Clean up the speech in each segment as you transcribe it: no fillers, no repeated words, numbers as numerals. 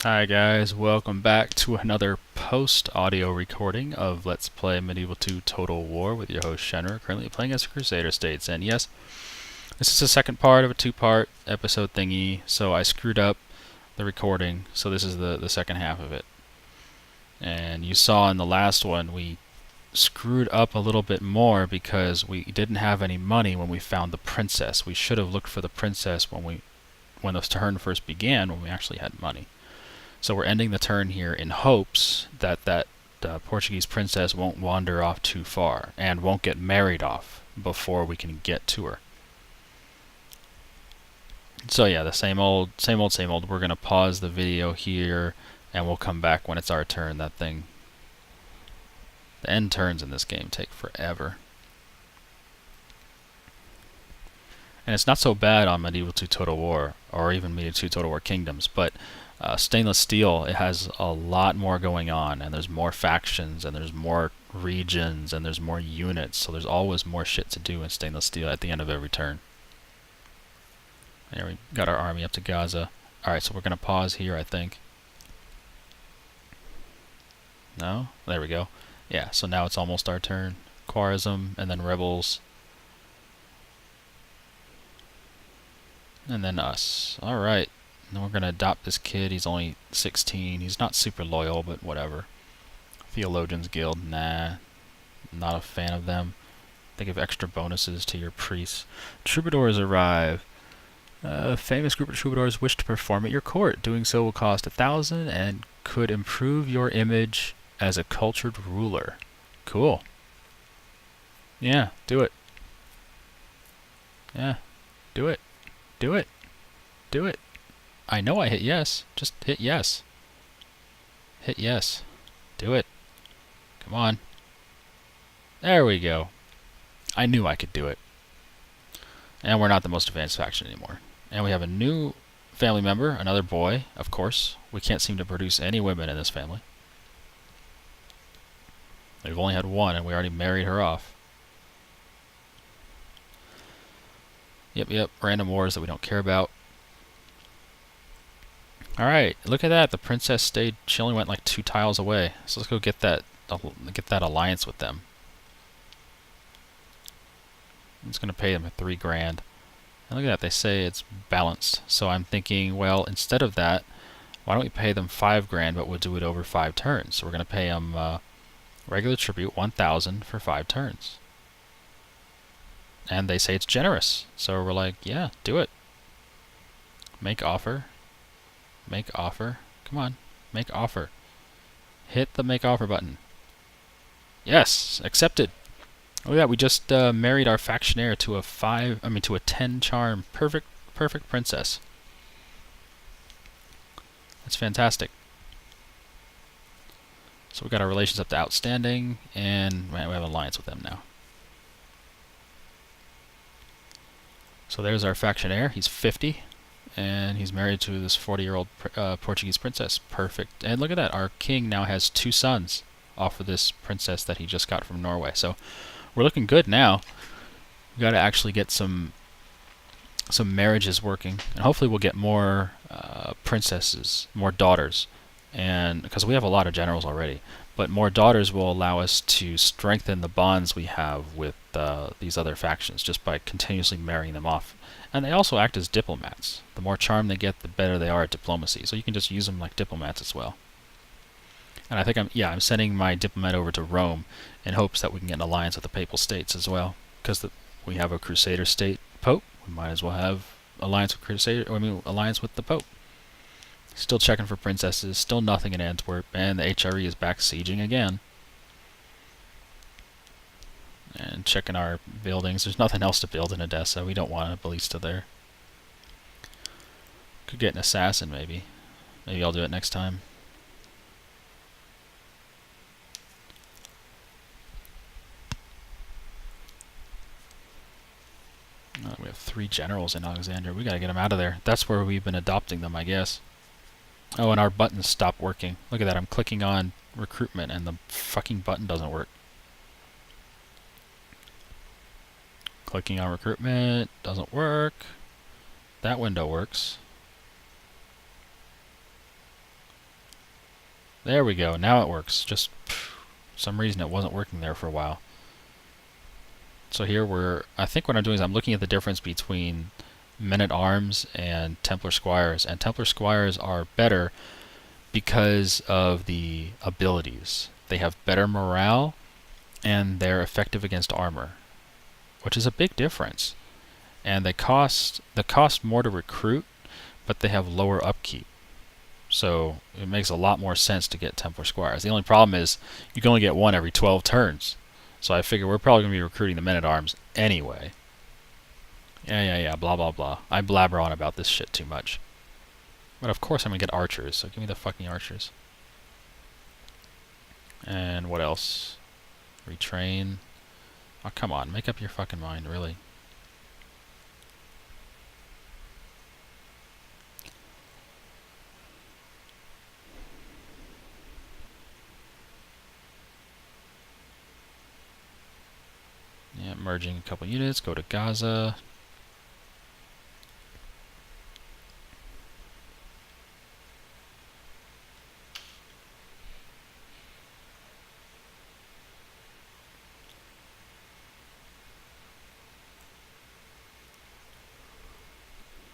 Hi guys, welcome back to another post-audio recording of Let's Play Medieval 2 Total War with your host Shenra, currently playing as Crusader states. And yes, this is the second part of a two-part episode thingy, so I screwed up the recording, so this is the second half of it. And you saw in the last one we screwed up a little bit more because we didn't have any money when we found the princess. We should have looked for the princess when the turn first began, when we actually had money. So we're ending the turn here in hopes that Portuguese princess won't wander off too far and won't get married off before we can get to her. So yeah, the same old. We're gonna pause the video here and we'll come back when it's our turn. The end turns in this game take forever. And it's not so bad on Medieval 2 Total War or even Medieval 2 Total War Kingdoms, but stainless steel, it has a lot more going on, and there's more factions, and there's more regions, and there's more units, so there's always more shit to do in stainless steel at the end of every turn. There we got our army up to Gaza. Alright, so we're going to pause here, I think. No? There we go. Yeah, so now it's almost our turn. Khwarizm, and then rebels. And then us. Alright. And we're going to adopt this kid. He's only 16. He's not super loyal, but whatever. Theologians Guild, nah. Not a fan of them. They give extra bonuses to your priests. Troubadours arrive. A famous group of troubadours wish to perform at your court. Doing so will cost 1,000 and could improve your image as a cultured ruler. Cool. Yeah, do it. Yeah, do it. Do it. Do it. I know I hit yes. Just hit yes. Hit yes. Do it. Come on. There we go. I knew I could do it. And we're not the most advanced faction anymore. And we have a new family member, another boy, of course. We can't seem to produce any women in this family. We've only had one, and we already married her off. Yep. Random wars that we don't care about. Alright, look at that. The princess stayed. She only went like 2 tiles away. So let's go get that alliance with them. I'm just going to pay them 3 grand. And look at that. They say it's balanced. So I'm thinking, well, instead of that, why don't we pay them 5 grand, but we'll do it over 5 turns. So we're going to pay them regular tribute, 1,000 for 5 turns. And they say it's generous. So we're like, yeah, do it. Make offer. Make offer. Come on. Make offer. Hit the make offer button. Yes! Accepted! Oh yeah, we just married our factionaire to a 10 charm. Perfect princess. That's fantastic. So we got our relations up to outstanding, and we have an alliance with them now. So there's our factionaire. He's 50. And he's married to this 40-year-old Portuguese princess. Perfect. And look at that. Our king now has 2 sons off of this princess that he just got from Norway. So we're looking good now. We got to actually get some marriages working, and hopefully we'll get more princesses, more daughters, and because we have a lot of generals already. But more daughters will allow us to strengthen the bonds we have with these other factions just by continuously marrying them off. And they also act as diplomats. The more charm they get, the better they are at diplomacy. So you can just use them like diplomats as well. And I think I'm sending my diplomat over to Rome in hopes that we can get an alliance with the Papal States as well. Because we have a Crusader state Pope, we might as well have alliance with the Pope. Still checking for princesses, still nothing in Antwerp, and the HRE is back sieging again. And checking our buildings. There's nothing else to build in Edessa. We don't want a ballista there. Could get an assassin, maybe. Maybe I'll do it next time. We have 3 generals in Alexandria. We gotta get them out of there. That's where we've been adopting them, I guess. Oh, and our buttons stopped working. Look at that. I'm clicking on recruitment, and the fucking button doesn't work. Clicking on recruitment doesn't work. That window works. There we go. Now it works. Just some reason it wasn't working there for a while. So here I think what I'm doing is I'm looking at the difference between men-at-arms and Templar Squires. And Templar Squires are better because of the abilities. They have better morale and they're effective against armor, which is a big difference. And they cost more to recruit, but they have lower upkeep. So it makes a lot more sense to get Templar Squires. The only problem is you can only get one every 12 turns. So I figure we're probably going to be recruiting the men-at-arms anyway. Yeah, blah, blah, blah. I blabber on about this shit too much. But of course I'm going to get archers, so give me the fucking archers. And what else? Retrain. Oh, come on, make up your fucking mind, really. Yeah, merging a couple units, go to Gaza.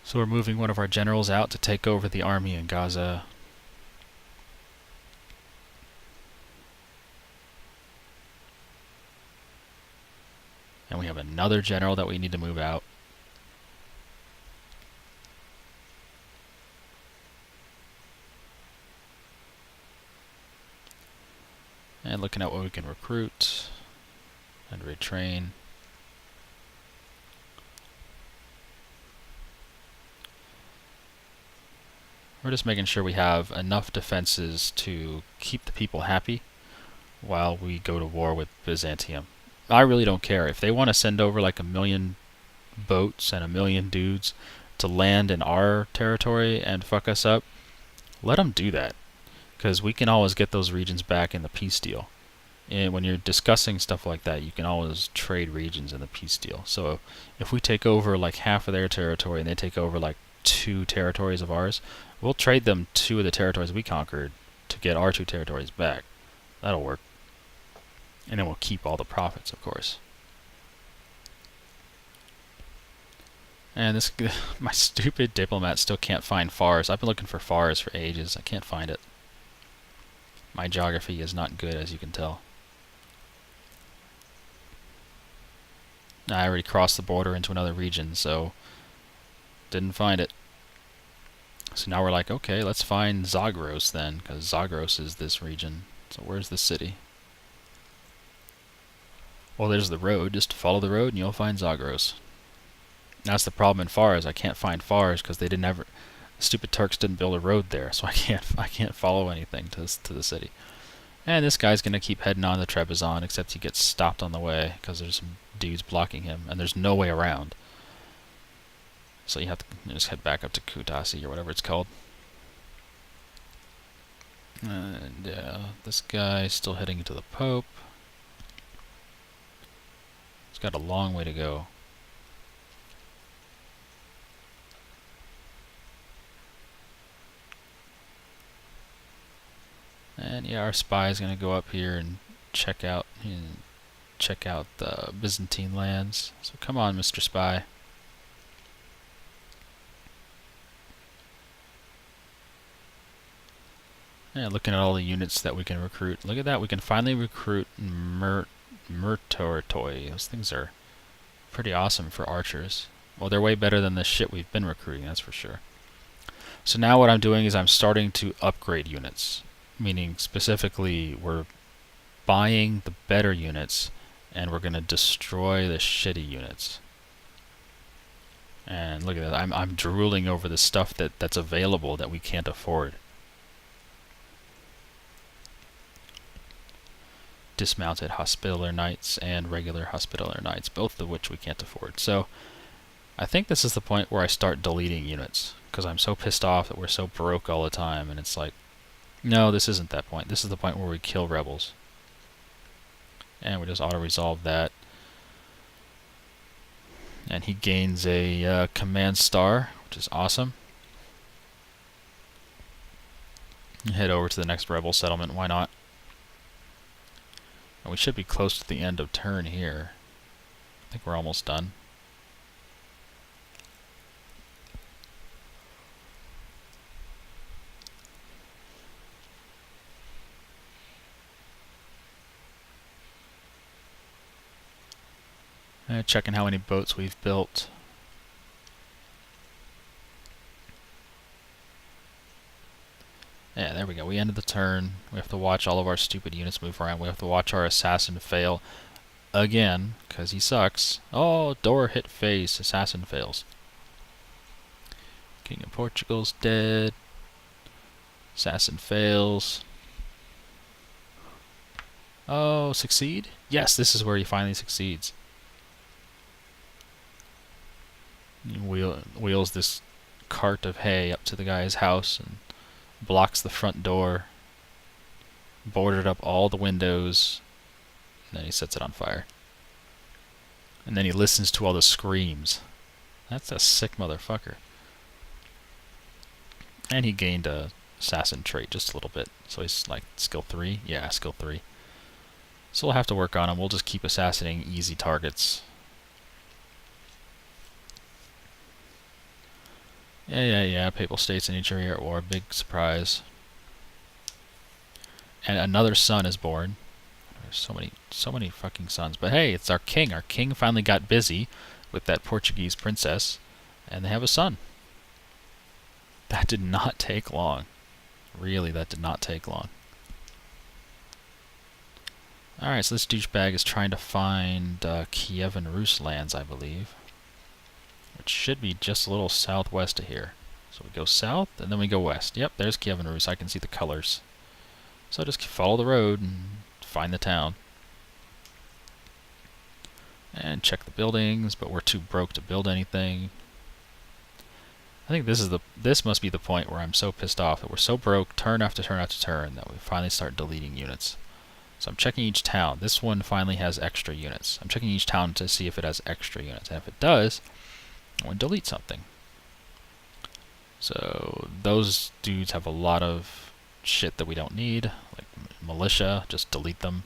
So we're moving one of our generals out to take over the army in Gaza. And we have another general that we need to move out. And looking at what we can recruit and retrain. We're just making sure we have enough defenses to keep the people happy while we go to war with Byzantium. I really don't care. If they want to send over like 1,000,000 boats and 1,000,000 dudes to land in our territory and fuck us up, let them do that. Because we can always get those regions back in the peace deal. And when you're discussing stuff like that, you can always trade regions in the peace deal. So if we take over like half of their territory and they take over like 2 territories of ours, we'll trade them 2 of the territories we conquered to get our 2 territories back. That'll work. And then we'll keep all the profits, of course. And this, my stupid diplomat still can't find Fars. I've been looking for Fars for ages. I can't find it. My geography is not good, as you can tell. I already crossed the border into another region, so didn't find it. So now we're like, okay, let's find Zagros then, because Zagros is this region. So where's the city? Well, there's the road. Just follow the road and you'll find Zagros. That's the problem in Fars. I can't find Fars because they didn't ever. The stupid Turks didn't build a road there, so I can't follow anything to the city. And this guy's gonna keep heading on to Trebizond, except he gets stopped on the way because there's some dudes blocking him, and there's no way around. So you have to just head back up to Kutasi or whatever it's called. And this guy's still heading into the Pope. He's got a long way to go. And yeah, our spy is going to go up here and check out the Byzantine lands. So come on, Mr. Spy. And looking at all the units that we can recruit. Look at that, we can finally recruit Murtortoi. Those things are pretty awesome for archers. Well, they're way better than the shit we've been recruiting, that's for sure. So now what I'm doing is I'm starting to upgrade units. Meaning specifically we're buying the better units and we're going to destroy the shitty units. And look at that, I'm drooling over the stuff that's available that we can't afford. Dismounted Hospitaller Knights and regular Hospitaller Knights, both of which we can't afford. So I think this is the point where I start deleting units because I'm so pissed off that we're so broke all the time, and it's like, no, this isn't that point. This is the point where we kill rebels. And we just auto-resolve that. And he gains a command star, which is awesome. Head over to the next rebel settlement. Why not? And we should be close to the end of turn here. I think we're almost done. Checking how many boats we've built. Yeah, there we go. We ended the turn. We have to watch all of our stupid units move around. We have to watch our assassin fail again, because he sucks. Oh, door hit face. Assassin fails. King of Portugal's dead. Assassin fails. Oh, succeed? Yes, this is where he finally succeeds. He wheels this cart of hay up to the guy's house and blocks the front door, boarded up all the windows, and then he sets it on fire. And then he listens to all the screams. That's a sick motherfucker. And he gained a assassin trait just a little bit. So he's like skill 3? Yeah, skill 3. So we'll have to work on him. We'll just keep assassinating easy targets. Yeah. Papal States and Eritrea are at war. Big surprise. And another son is born. There's so many fucking sons. But hey, it's our king. Our king finally got busy with that Portuguese princess, and they have a son. That did not take long. Really, that did not take long. Alright, so this douchebag is trying to find Kiev and Rus lands, I believe. Which should be just a little southwest of here. So we go south, and then we go west. Yep, there's Kiev and Rus. I can see the colors. So just follow the road and find the town. And check the buildings, but we're too broke to build anything. I think this must be the point where I'm so pissed off that we're so broke, turn after turn after turn, that we finally start deleting units. So I'm checking each town. This one finally has extra units. I'm checking each town to see if it has extra units. And if it does, I'm going to delete something. So those dudes have a lot of shit that we don't need. Like militia, just delete them.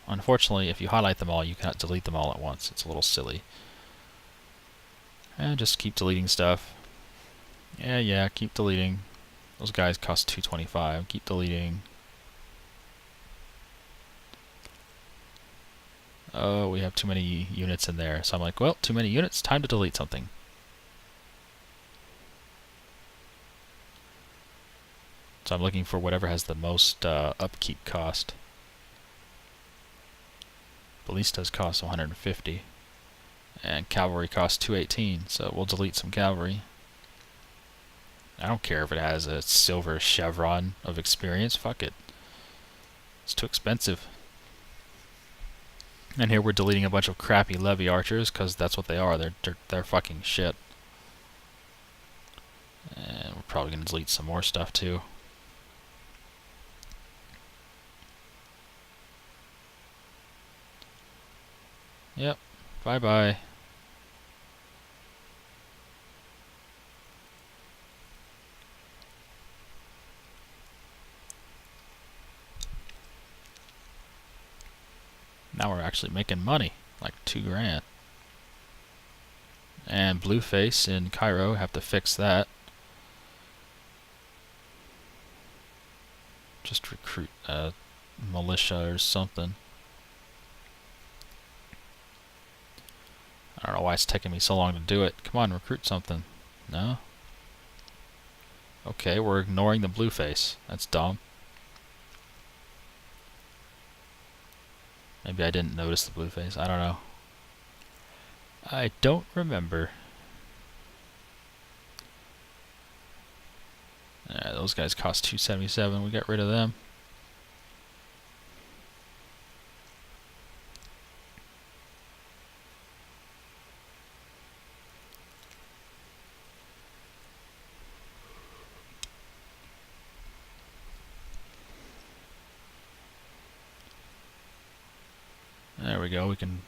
Unfortunately, if you highlight them all, you cannot delete them all at once. It's a little silly. And just keep deleting stuff. Yeah, keep deleting. Those guys cost 225. Keep deleting. Oh, we have too many units in there. So I'm like, well, too many units. Time to delete something. So I'm looking for whatever has the most upkeep cost. Ballistas cost 150. And cavalry costs 218. So we'll delete some cavalry. I don't care if it has a silver chevron of experience. Fuck it. It's too expensive. And here we're deleting a bunch of crappy levy archers, because that's what they are. They're fucking shit. And we're probably going to delete some more stuff too. Yep. Bye-bye. Now we're actually making money, like 2 grand. And Blueface in Cairo, have to fix that. Just recruit a militia or something. I don't know why it's taking me so long to do it. Come on, recruit something. No? Okay, we're ignoring the Blueface. That's dumb. Maybe I didn't notice the Blueface. I don't know. I don't remember. Those guys cost 277. We got rid of them. There we go. We can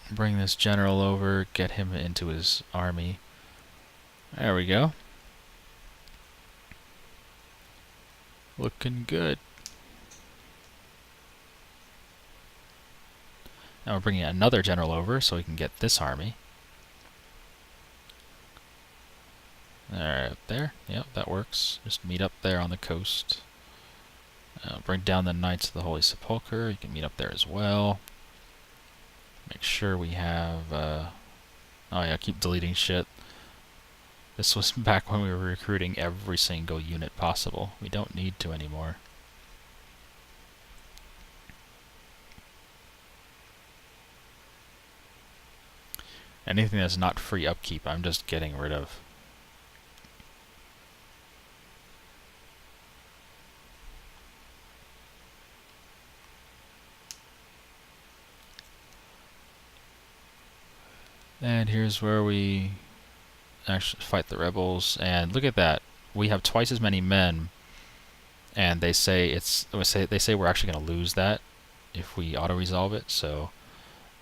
bring this general over, get him into his army. There we go. Looking good. Now we're bringing another general over so we can get this army. Alright, up there. Yep, that works. Just meet up there on the coast. Bring down the Knights of the Holy Sepulchre. You can meet up there as well. Make sure we have... oh yeah, keep deleting shit. This was back when we were recruiting every single unit possible. We don't need to anymore. Anything that's not free upkeep, I'm just getting rid of. And here's where we actually fight the rebels. And look at that. We have twice as many men, and they say we're actually going to lose that if we auto-resolve it. So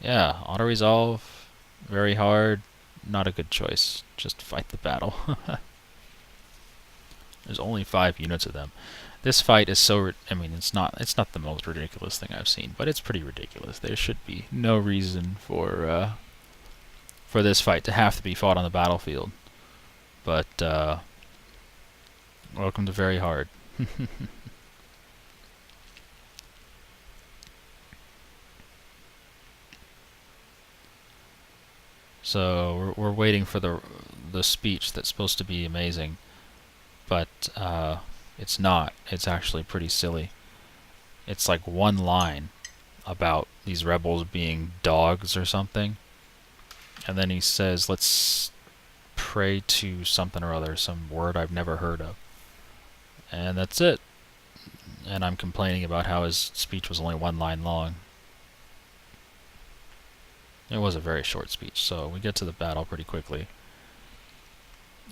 yeah, auto-resolve, very hard, not a good choice. Just fight the battle. There's only 5 units of them. This fight is so I mean, it's not the most ridiculous thing I've seen, but it's pretty ridiculous. There should be no reason for this fight to have to be fought on the battlefield. But welcome to very hard. So we're waiting for the speech that's supposed to be amazing, but it's not. It's actually pretty silly. It's like one line about these rebels being dogs or something, and then he says, "Let's pray to something or other, some word I've never heard of," and that's it. And I'm complaining about how his speech was only one line long. It was a very short speech, so we get to the battle pretty quickly.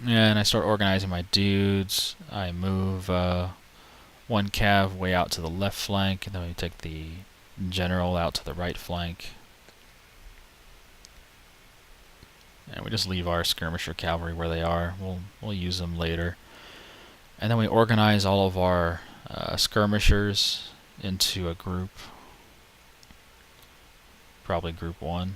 And I start organizing my dudes. I move one cav way out to the left flank, and then we take the general out to the right flank. And we just leave our skirmisher cavalry where they are. We'll use them later. And then we organize all of our skirmishers into a group. Probably group 1.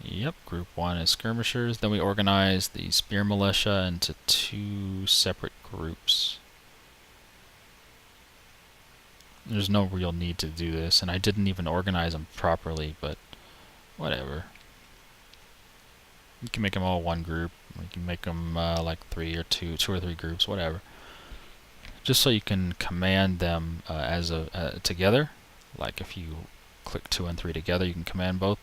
Yep, group 1 is skirmishers. Then we organize the spear militia into 2 separate groups. There's no real need to do this, and I didn't even organize them properly, but whatever. You can make them all one group. We can make them like 2 or 3 groups, whatever. Just so you can command them as together. Like if you click 2 and 3 together, you can command both.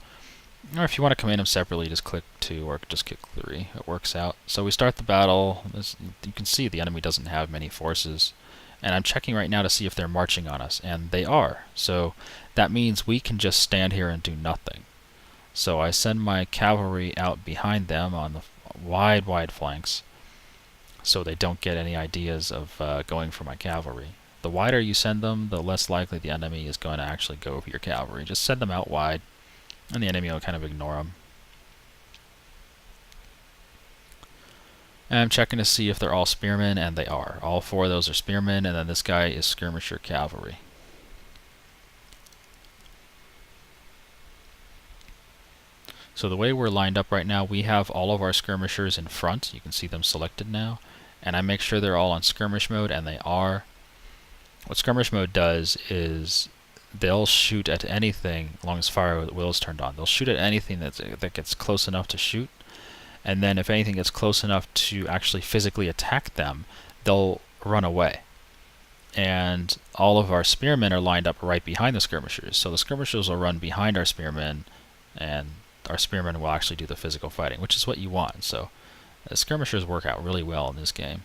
Or if you want to command them separately, just click 2 or just click 3. It works out. So we start the battle. You can see the enemy doesn't have many forces. And I'm checking right now to see if they're marching on us, and they are. So that means we can just stand here and do nothing. So I send my cavalry out behind them on the wide flanks, so they don't get any ideas of going for my cavalry. The wider you send them, the less likely the enemy is going to actually go for your cavalry. Just send them out wide, and the enemy will kind of ignore them. And I'm checking to see if they're all spearmen, and they are. All 4 of those are spearmen, and then this guy is skirmisher cavalry. So the way we're lined up right now, we have all of our skirmishers in front. You can see them selected now. And I make sure they're all on skirmish mode, and they are. What skirmish mode does is they'll shoot at anything, as long as fire at will is turned on. They'll shoot at anything that gets close enough to shoot. And then if anything gets close enough to actually physically attack them, they'll run away. And all of our spearmen are lined up right behind the skirmishers. So the skirmishers will run behind our spearmen, and our spearmen will actually do the physical fighting, which is what you want. So the skirmishers work out really well in this game.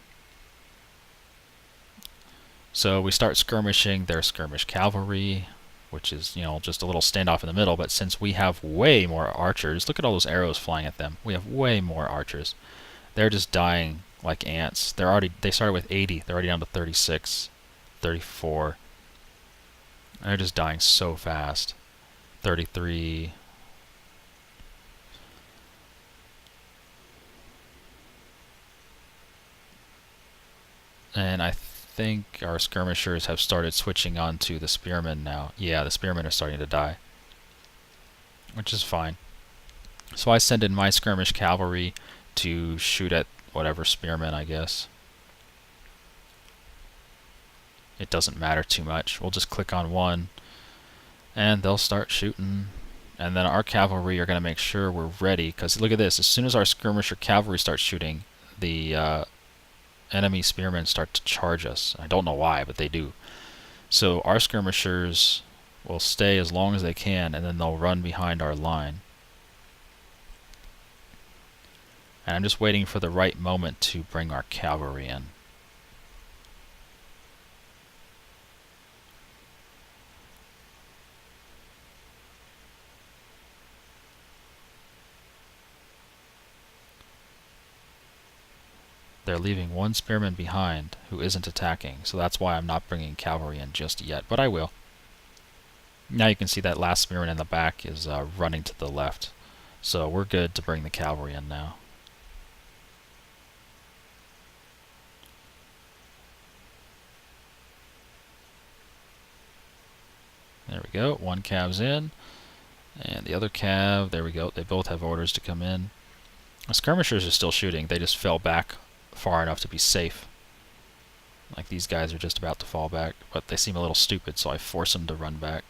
So we start skirmishing their skirmish cavalry, which is, just a little standoff in the middle, but since we have way more archers, look at all those arrows flying at them. We have way more archers. They're just dying like ants. They started with 80, they're already down to 36, 34. They're just dying so fast. 33. And I think our skirmishers have started switching on to the spearmen now. Yeah, the spearmen are starting to die, which is fine. So I send in my skirmish cavalry to shoot at whatever spearmen, I guess. It doesn't matter too much. We'll just click on one, and they'll start shooting. And then our cavalry are going to make sure we're ready, because look at this. As soon as our skirmisher cavalry starts shooting, the enemy spearmen start to charge us. I don't know why, but they do. So our skirmishers will stay as long as they can, and then they'll run behind our line. And I'm just waiting for the right moment to bring our cavalry in. They're leaving one spearman behind who isn't attacking, so that's why I'm not bringing cavalry in just yet, but I will. Now you can see that last spearman in the back is running to the left, so we're good to bring the cavalry in now. There we go, one cav's in, and the other cav, there we go, they both have orders to come in. The skirmishers are still shooting, they just fell back far enough to be safe. Like these guys are just about to fall back, but they seem a little stupid, so I force them to run back.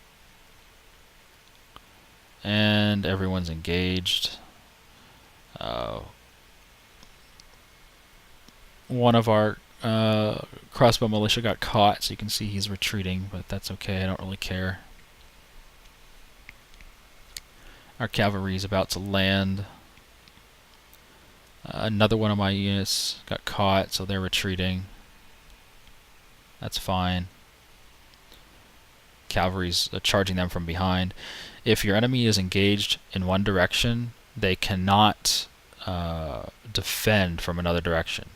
And everyone's engaged. One of our crossbow militia got caught, so you can see he's retreating, but that's okay, I don't really care. Our cavalry is about to land. Another one of my units got caught, so they're retreating. That's fine. Cavalry's charging them from behind. If your enemy is engaged in one direction, they cannot defend from another direction.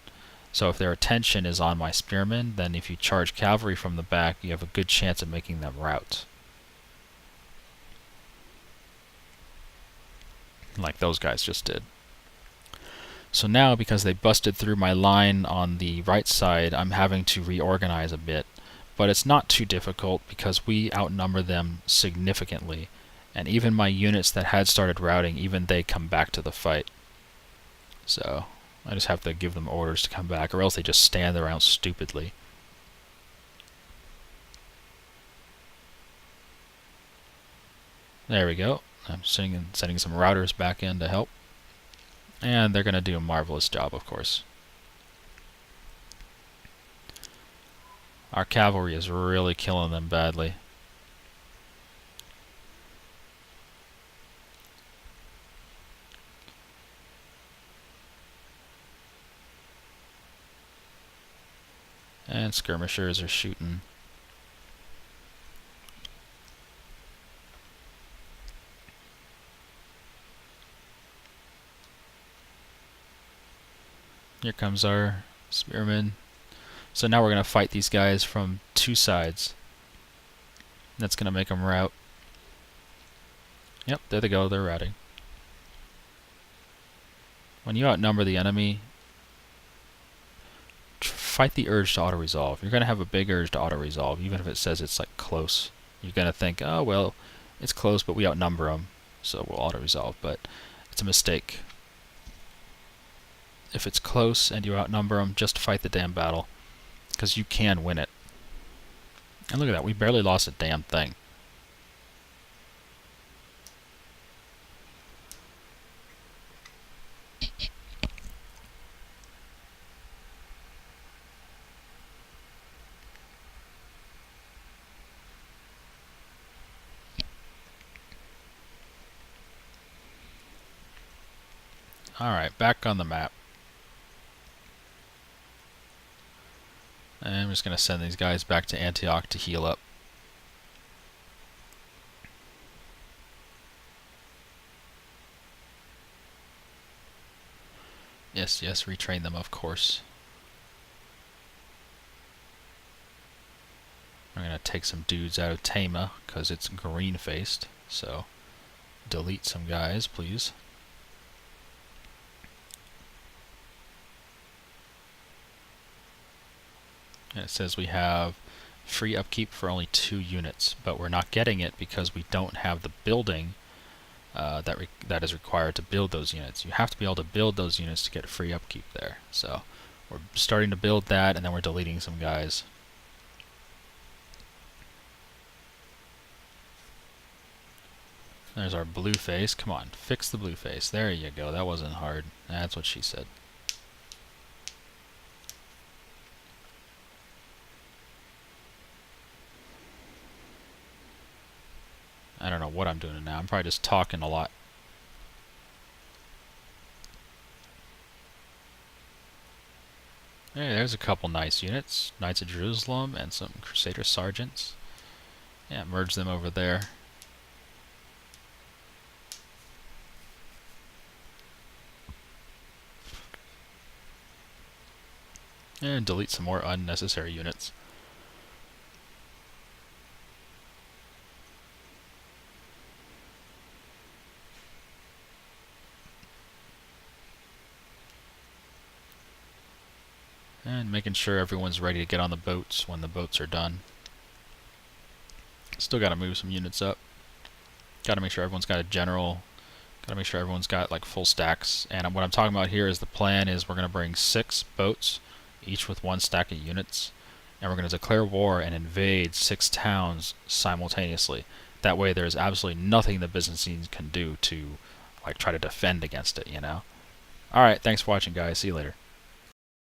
So if their attention is on my spearmen, then if you charge cavalry from the back, you have a good chance of making them rout. Like those guys just did. So now, because they busted through my line on the right side, I'm having to reorganize a bit. But it's not too difficult because we outnumber them significantly. And even my units that had started routing, even they come back to the fight. So I just have to give them orders to come back, or else they just stand around stupidly. There we go. I'm sending some routers back in to help. And they're going to do a marvelous job, of course. Our cavalry is really killing them badly. And skirmishers are shooting. Here comes our spearmen. So now we're going to fight these guys from two sides. That's going to make them rout. Yep, there they go, they're routing. When you outnumber the enemy, fight the urge to auto-resolve. You're going to have a big urge to auto-resolve, even if it says it's like close. You're going to think, oh well, it's close, but we outnumber them, so we'll auto-resolve. But it's a mistake. If it's close and you outnumber them, just fight the damn battle, because you can win it. And look at that, we barely lost a damn thing. Alright, back on the map. And I'm just going to send these guys back to Antioch to heal up. Yes, retrain them, of course. I'm going to take some dudes out of Tama, because it's green-faced, so delete some guys, please. And it says we have free upkeep for only 2 units, but we're not getting it because we don't have the building that is required to build those units. You have to be able to build those units to get free upkeep there. So we're starting to build that, and then we're deleting some guys. There's our blue face. Come on, fix the blue face. There you go. That wasn't hard. That's what she said. I don't know what I'm doing now. I'm probably just talking a lot. Hey, there's a couple nice units. Knights of Jerusalem and some Crusader Sergeants. Yeah, merge them over there. And delete some more unnecessary units. And making sure everyone's ready to get on the boats when the boats are done. Still got to move some units up. Got to make sure everyone's got a general. Got to make sure everyone's got like full stacks. And what I'm talking about here is the plan is we're going to bring 6 boats, each with 1 stack of units. And we're going to declare war and invade 6 towns simultaneously. That way there's absolutely nothing the Byzantines can do to like try to defend against it, you know? Alright, thanks for watching guys. See you later.